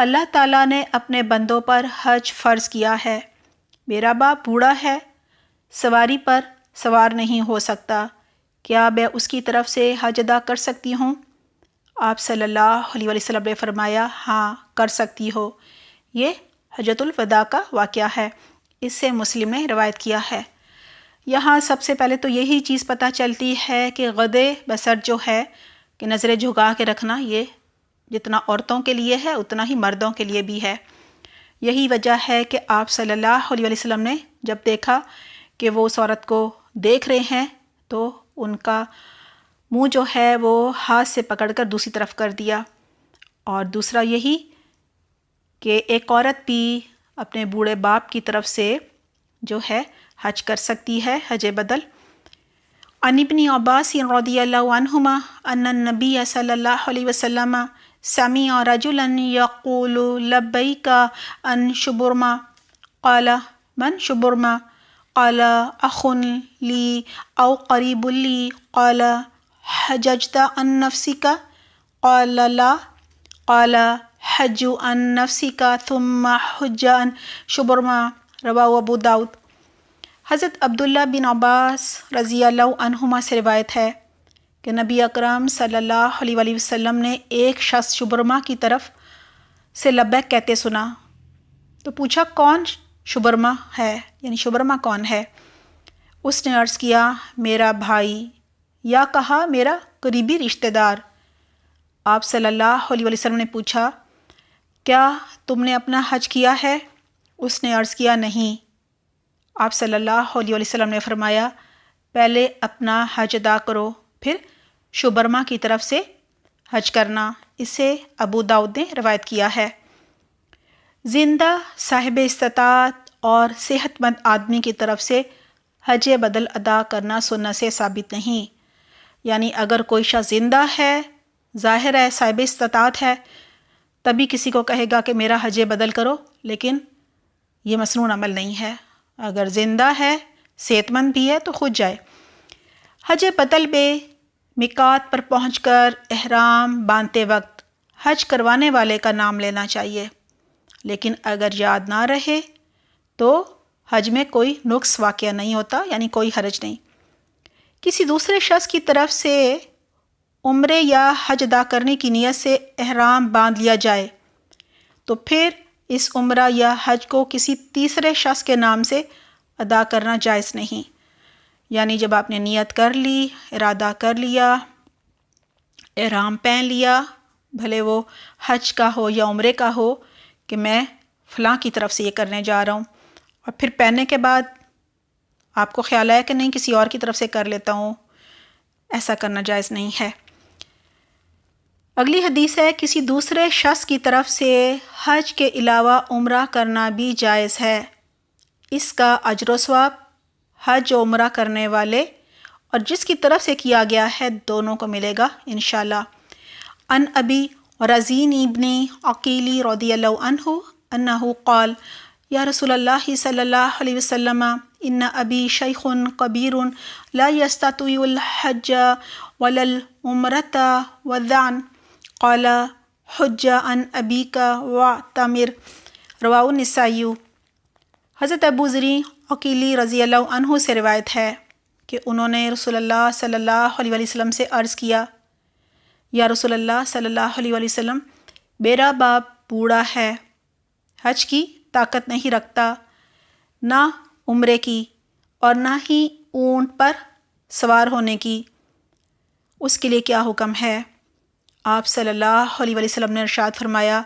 اللہ تعالیٰ نے اپنے بندوں پر حج فرض کیا ہے۔ میرا باپ بوڑھا ہے، سواری پر سوار نہیں ہو سکتا، کیا میں اس کی طرف سے حج ادا کر سکتی ہوں؟ آپ صلی اللہ علیہ وسلم نے فرمایا، ہاں کر سکتی ہو۔ یہ حجۃ الوداع کا واقعہ ہے، اس سے مسلم نے روایت کیا ہے۔ یہاں سب سے پہلے تو یہی چیز پتہ چلتی ہے کہ غدے بسر جو ہے کہ نظریں جھکا کے رکھنا، یہ جتنا عورتوں کے لیے ہے اتنا ہی مردوں کے لیے بھی ہے۔ یہی وجہ ہے کہ آپ صلی اللہ علیہ وسلم نے جب دیکھا کہ وہ اس عورت کو دیکھ رہے ہیں تو ان کا منہ جو ہے وہ ہاتھ سے پکڑ کر دوسری طرف کر دیا۔ اور دوسرا یہی کہ ایک عورت بھی اپنے بوڑھے باپ کی طرف سے جو ہے حج کر سکتی ہے، حج بدل۔ عن ابن عباس رضی اللہ عنہما ان النبی صلی اللہ علیہ وسلم سمع رجلا یقول لبیک عن شبرما قال من شبرما قال اخ لی او قریب لی قال حججت عن نفسک قال لا قال حج عن نفسک ثم حج عن شبرما رواه ابو داؤد۔ حضرت عبداللہ بن عباس رضی اللہ عنہما سے روایت ہے کہ نبی اکرم صلی اللہ علیہ وسلم نے ایک شخص شبرما کی طرف سے لبیک کہتے سنا تو پوچھا کون شبرما ہے، یعنی شبرما کون ہے؟ اس نے عرض کیا میرا بھائی، یا کہا میرا قریبی رشتہ دار۔ آپ صلی اللہ علیہ وسلم نے پوچھا کیا تم نے اپنا حج کیا ہے؟ اس نے عرض کیا نہیں۔ آپ صلی اللہ علیہ وسلم نے فرمایا پہلے اپنا حج ادا کرو پھر شبرما کی طرف سے حج کرنا۔ اسے ابو داؤد نے روایت کیا ہے۔ زندہ صاحب استطاعت اور صحت مند آدمی کی طرف سے حج بدل ادا کرنا سنت سے ثابت نہیں، یعنی اگر کوئی شخص زندہ ہے، ظاہر ہے صاحب استطاعت ہے، تبھی کسی کو کہے گا کہ میرا حج بدل کرو، لیکن یہ مسنون عمل نہیں ہے۔ اگر زندہ ہے، صحت مند بھی ہے تو خود جائے۔ حج بدل میں میقات پر پہنچ کر احرام باندھتے وقت حج کروانے والے کا نام لینا چاہیے، لیکن اگر یاد نہ رہے تو حج میں کوئی نقص واقع نہیں ہوتا، یعنی کوئی حرج نہیں۔ کسی دوسرے شخص کی طرف سے عمرے یا حج ادا کرنے کی نیت سے احرام باندھ لیا جائے تو پھر اس عمرہ یا حج کو کسی تیسرے شخص کے نام سے ادا کرنا جائز نہیں، یعنی جب آپ نے نیت کر لی، ارادہ کر لیا، احرام پہن لیا، بھلے وہ حج کا ہو یا عمرے کا ہو، کہ میں فلاں کی طرف سے یہ کرنے جا رہا ہوں، اور پھر پہننے کے بعد آپ کو خیال آیا کہ نہیں کسی اور کی طرف سے کر لیتا ہوں، ایسا کرنا جائز نہیں ہے۔ اگلی حدیث ہے کسی دوسرے شخص کی طرف سے حج کے علاوہ عمرہ کرنا بھی جائز ہے، اس کا اجر و ثواب حج و عمرہ کرنے والے اور جس کی طرف سے کیا گیا ہے دونوں کو ملے گا انشاءاللہ۔ عن ابی رزین ابن عقیل رضی اللہ عنہ انہ قال یا رسول اللہ صلی اللہ علیہ وسلم ان ابی شیخ کبیر لا یستطیع الحج ولا العمرۃ وذعن قال حج عن ابیک واعتمر رواه النسائی۔ حضرت ابو ذر عقیلی رضی اللہ عنہ سے روایت ہے کہ انہوں نے رسول اللہ صلی اللہ علیہ وسلم سے عرض کیا یا رسول اللہ صلی اللہ علیہ وسلم میرا باپ بوڑھا ہے، حج کی طاقت نہیں رکھتا، نہ عمرے کی اور نہ ہی اونٹ پر سوار ہونے کی، اس کے لیے کیا حکم ہے؟ آپ صلی اللہ علیہ وسلم نے ارشاد فرمایا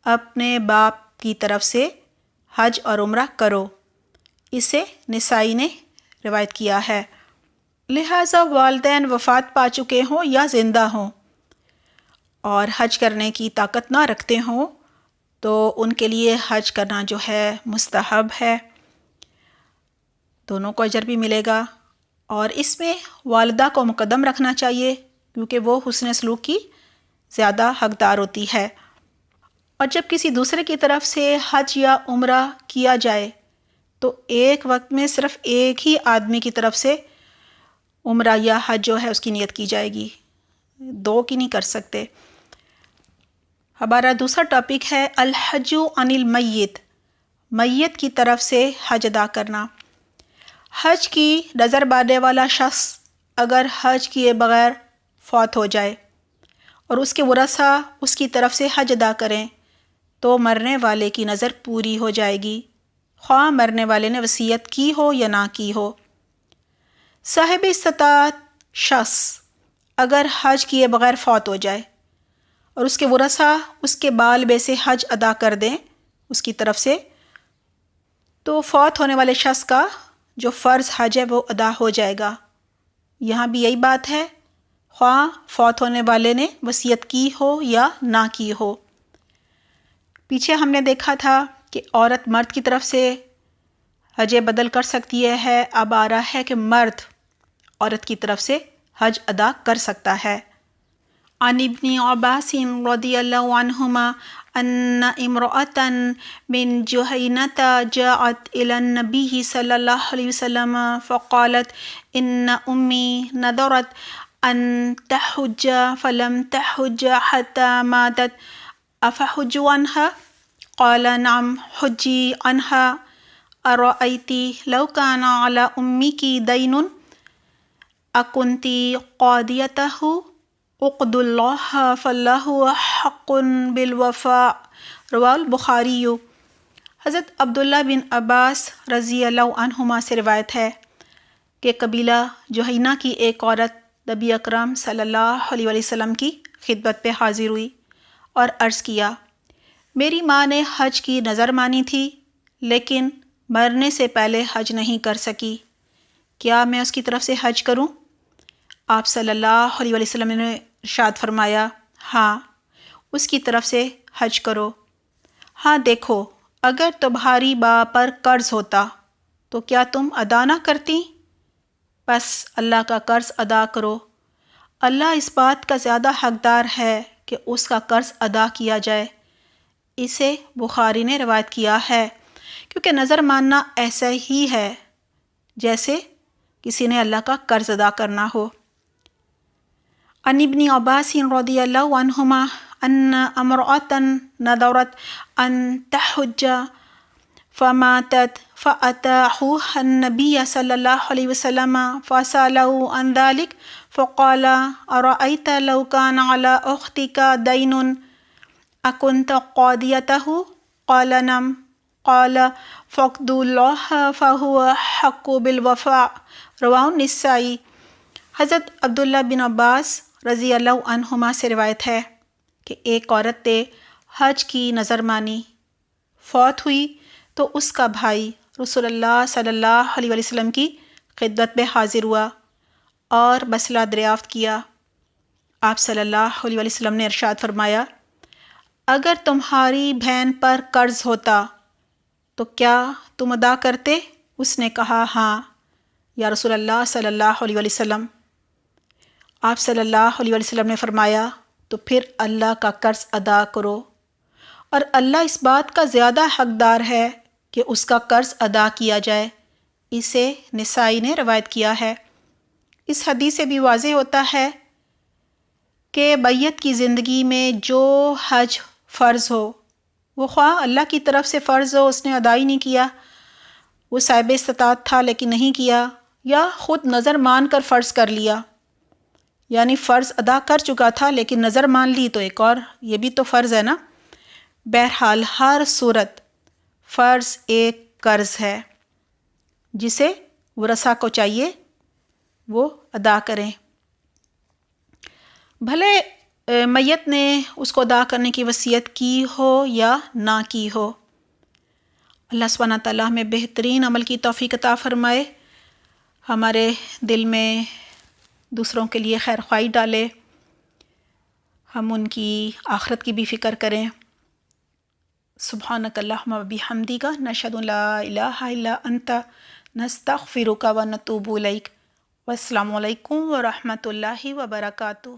اپنے باپ کی طرف سے حج اور عمرہ کرو۔ اسے نسائی نے روایت کیا ہے۔ لہٰذا والدین وفات پا چکے ہوں یا زندہ ہوں اور حج کرنے کی طاقت نہ رکھتے ہوں تو ان کے لیے حج کرنا جو ہے مستحب ہے، دونوں کو اجر بھی ملے گا، اور اس میں والدہ کو مقدم رکھنا چاہیے کیونکہ وہ حسن سلوک کی زیادہ حقدار ہوتی ہے۔ اور جب کسی دوسرے کی طرف سے حج یا عمرہ کیا جائے تو ایک وقت میں صرف ایک ہی آدمی کی طرف سے عمرہ یا حج جو ہے اس کی نیت کی جائے گی، دو کی نہیں کر سکتے۔ ہمارا دوسرا ٹاپک ہے الحج عن المیت، میت کی طرف سے حج ادا کرنا۔ حج کی نظر باندھنے والا شخص اگر حج کیے بغیر فوت ہو جائے اور اس کے ورثاء اس کی طرف سے حج ادا کریں تو مرنے والے کی نظر پوری ہو جائے گی، خواہ مرنے والے نے وصیت کی ہو یا نہ کی ہو۔ صاحب استطاعت شخص اگر حج کیے بغیر فوت ہو جائے اور اس کے ورثاء اس کے بال بے سے حج ادا کر دیں اس کی طرف سے، تو فوت ہونے والے شخص کا جو فرض حج ہے وہ ادا ہو جائے گا۔ یہاں بھی یہی بات ہے، خواہ فوت ہونے والے نے وصیت کی ہو یا نہ کی ہو۔ پیچھے ہم نے دیکھا تھا کہ عورت مرد کی طرف سے حج بدل کر سکتی ہے، اب آ رہا ہے کہ مرد عورت کی طرف سے حج ادا کر سکتا ہے۔ عن ابن عباس رضی اللہ عنہما ان امرأة من جہینة جاءت الى النبی صلی اللہ علیہ وسلم فقالت ان امی نذرت ان تحج فلم تحج حتى ماتت افحج عنها قال نعم حجی عنها ارأیت لو كان على امك دین اکنت قاضیته اقد اللہ فاللہ حق بالوفاء، رواہ البخاری۔ حضرت عبداللہ بن عباس رضی اللہ عنہما سے روایت ہے کہ قبیلہ جہینہ کی ایک عورت نبی اکرم صلی اللہ علیہ وسلم کی خدمت پہ حاضر ہوئی اور عرض کیا، میری ماں نے حج کی نظر مانی تھی لیکن مرنے سے پہلے حج نہیں کر سکی، کیا میں اس کی طرف سے حج کروں؟ آپ صلی اللہ علیہ وسلم نے ارشاد فرمایا، ہاں اس کی طرف سے حج کرو۔ ہاں دیکھو، اگر تمہاری ماں پر قرض ہوتا تو کیا تم ادا نہ کرتی؟ بس اللہ کا قرض ادا کرو، اللہ اس بات کا زیادہ حقدار ہے کہ اس کا قرض ادا کیا جائے۔ اسے بخاری نے روایت کیا ہے، کیونکہ نظر ماننا ایسا ہی ہے جیسے کسی نے اللہ کا قرض ادا کرنا ہو۔ عن ابن عباس رضی اللہ عنہما ان امرأة نذرت ان تحج فماتت فأتاحوها النبی صلی اللہ علیہ وسلم فسألوا عن ذلك فقال أرأيت لو كان على أختك دين أكنت قاضيته قال نعم قال فاقض الله فهو حق بالوفاء، رواہ النسائی۔ حضرت عبداللہ بن عباس رضی اللہ عنہما سے روایت ہے کہ ایک عورت نے حج کی نظر مانی، فوت ہوئی تو اس کا بھائی رسول اللہ صلی اللہ علیہ وسلم کی خدمت میں حاضر ہوا اور مسئلہ دریافت کیا۔ آپ صلی اللہ علیہ وسلم نے ارشاد فرمایا، اگر تمہاری بہن پر قرض ہوتا تو کیا تم ادا کرتے؟ اس نے کہا، ہاں یا رسول اللہ صلی اللہ علیہ وسلم۔ آپ صلی اللہ علیہ وسلم نے فرمایا، تو پھر اللہ کا قرض ادا کرو، اور اللہ اس بات کا زیادہ حقدار ہے کہ اس کا قرض ادا کیا جائے۔ اسے نسائی نے روایت کیا ہے۔ اس حدیث سے بھی واضح ہوتا ہے کہ میت کی زندگی میں جو حج فرض ہو، وہ خواہ اللہ کی طرف سے فرض ہو، اس نے ادا ہی نہیں کیا، وہ صاحب استطاعت تھا لیکن نہیں کیا، یا خود نظر مان کر فرض کر لیا، یعنی فرض ادا کر چکا تھا لیکن نظر مان لی تو ایک اور، یہ بھی تو فرض ہے نا۔ بہرحال ہر صورت فرض ایک قرض ہے جسے ورثاء کو چاہیے وہ ادا کریں، بھلے میت نے اس کو ادا کرنے کی وصیت کی ہو یا نہ کی ہو۔ اللہ سبحانہ تعالیٰ ہمیں بہترین عمل کی توفیق عطا فرمائے، ہمارے دل میں دوسروں کے لیے خیر خواہی ڈالے، ہم ان کی آخرت کی بھی فکر کریں۔ سبحانک اللہم و بحمدک نشہد ان لا الہ الا انت نستغفرک و نتوب الیک۔ والسلام علیکم ورحمۃ اللہ وبرکاتہ۔